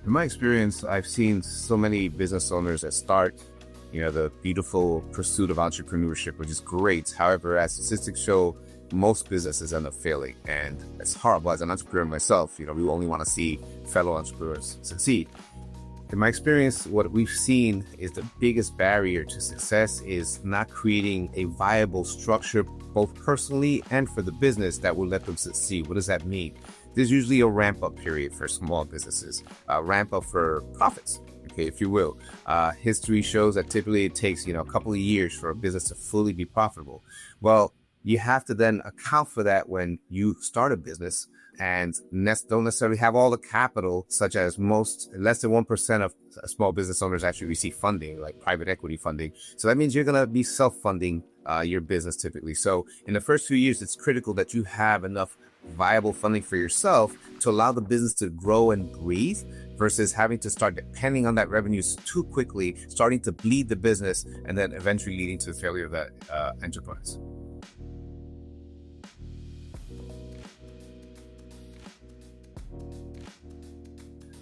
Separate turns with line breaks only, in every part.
In my experience, I've seen so many business owners that start, the beautiful pursuit of entrepreneurship, which is great. However, as statistics show, most businesses end up failing. And it's horrible. As an entrepreneur myself, we only want to see fellow entrepreneurs succeed. In my experience, what we've seen is the biggest barrier to success is not creating a viable structure, both personally and for the business, that will let them succeed. What does that mean? There's usually a ramp-up period for small businesses, a ramp-up for profits, okay, if you will. History shows that typically it takes, a couple of years for a business to fully be profitable. Well, you have to then account for that when you start a business and don't necessarily have all the capital, such as less than 1% of small business owners actually receive funding, like private equity funding. So that means you're going to be self-funding your business typically. So in the first few years, it's critical that you have enough viable funding for yourself to allow the business to grow and breathe versus having to start depending on that revenue too quickly, starting to bleed the business and then eventually leading to the failure of that enterprise.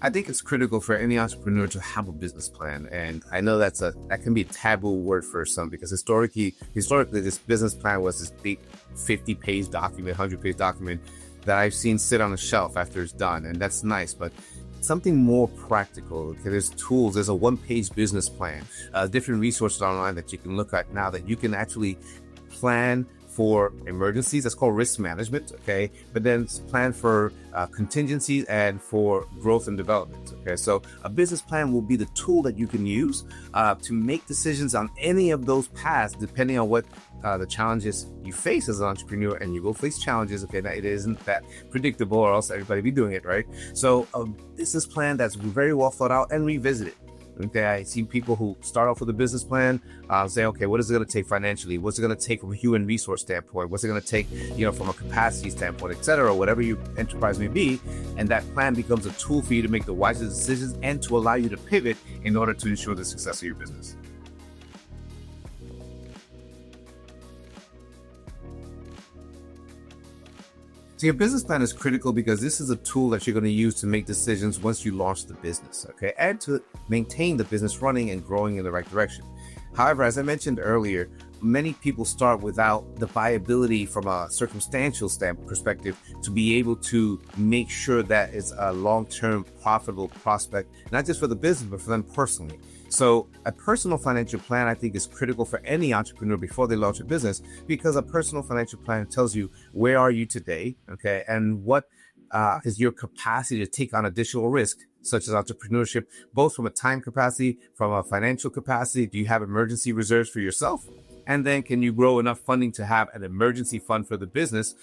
I think it's critical for any entrepreneur to have a business plan. And I know that can be a taboo word for some, because historically, this business plan was this big 50-page document, 100-page document that I've seen sit on a shelf after it's done. And that's nice, but something more practical. Okay, there's tools, there's a one-page business plan, different resources online that you can look at now that you can actually plan for emergencies. That's called risk management, okay? But then plan for contingencies and for growth and development, okay? So a business plan will be the tool that you can use to make decisions on any of those paths, depending on what the challenges you face as an entrepreneur. And you will face challenges, okay? Now, it isn't that predictable, or else everybody be doing it, right? So a business plan that's very well thought out and revisited. Okay, I see people who start off with a business plan, say, okay, what is it going to take financially? What's it going to take from a human resource standpoint? What's it going to take, from a capacity standpoint, et cetera, whatever your enterprise may be. And that plan becomes a tool for you to make the wisest decisions and to allow you to pivot in order to ensure the success of your business. So your business plan is critical because this is a tool that you're going to use to make decisions once you launch the business, okay, and to maintain the business running and growing in the right direction. However, as I mentioned earlier, many people start without the viability from a circumstantial perspective to be able to make sure that it's a long-term profitable prospect, not just for the business, but for them personally. So a personal financial plan, I think, is critical for any entrepreneur before they launch a business, because a personal financial plan tells you where are you today, okay, and what is your capacity to take on additional risk, such as entrepreneurship, both from a time capacity, from a financial capacity. Do you have emergency reserves for yourself? And then can you grow enough funding to have an emergency fund for the business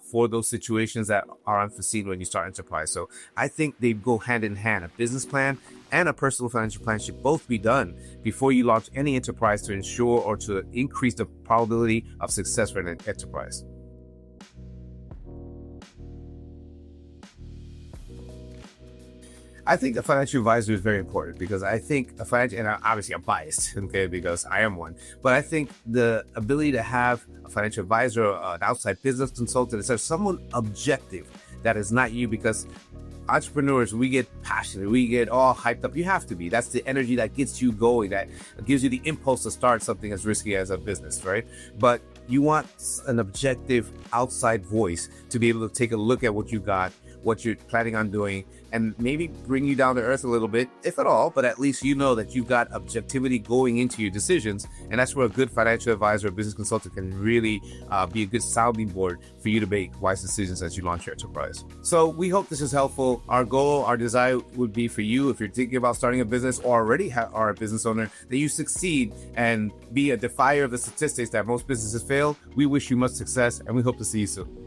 for those situations that are unforeseen when you start enterprise? So I think they go hand in hand. A business plan and a personal financial plan should both be done before you launch any enterprise to ensure or to increase the probability of success for an enterprise. I think a financial advisor is very important, because I think and obviously I'm biased, okay, because I am one, but I think the ability to have a financial advisor, an outside business consultant, is someone objective that is not you, because entrepreneurs, we get passionate, we get all hyped up. You have to be. That's the energy that gets you going, that gives you the impulse to start something as risky as a business, right? But you want an objective outside voice to be able to take a look at what you got, what you're planning on doing, and maybe bring you down to earth a little bit, if at all, but at least you know that you've got objectivity going into your decisions. And that's where a good financial advisor or business consultant can really be a good sounding board for you to make wise decisions as you launch your enterprise. So we hope this is helpful. Our goal, our desire would be for you, if you're thinking about starting a business or already are a business owner, that you succeed and be a defier of the statistics that most businesses fail. We wish you much success, and we hope to see you soon.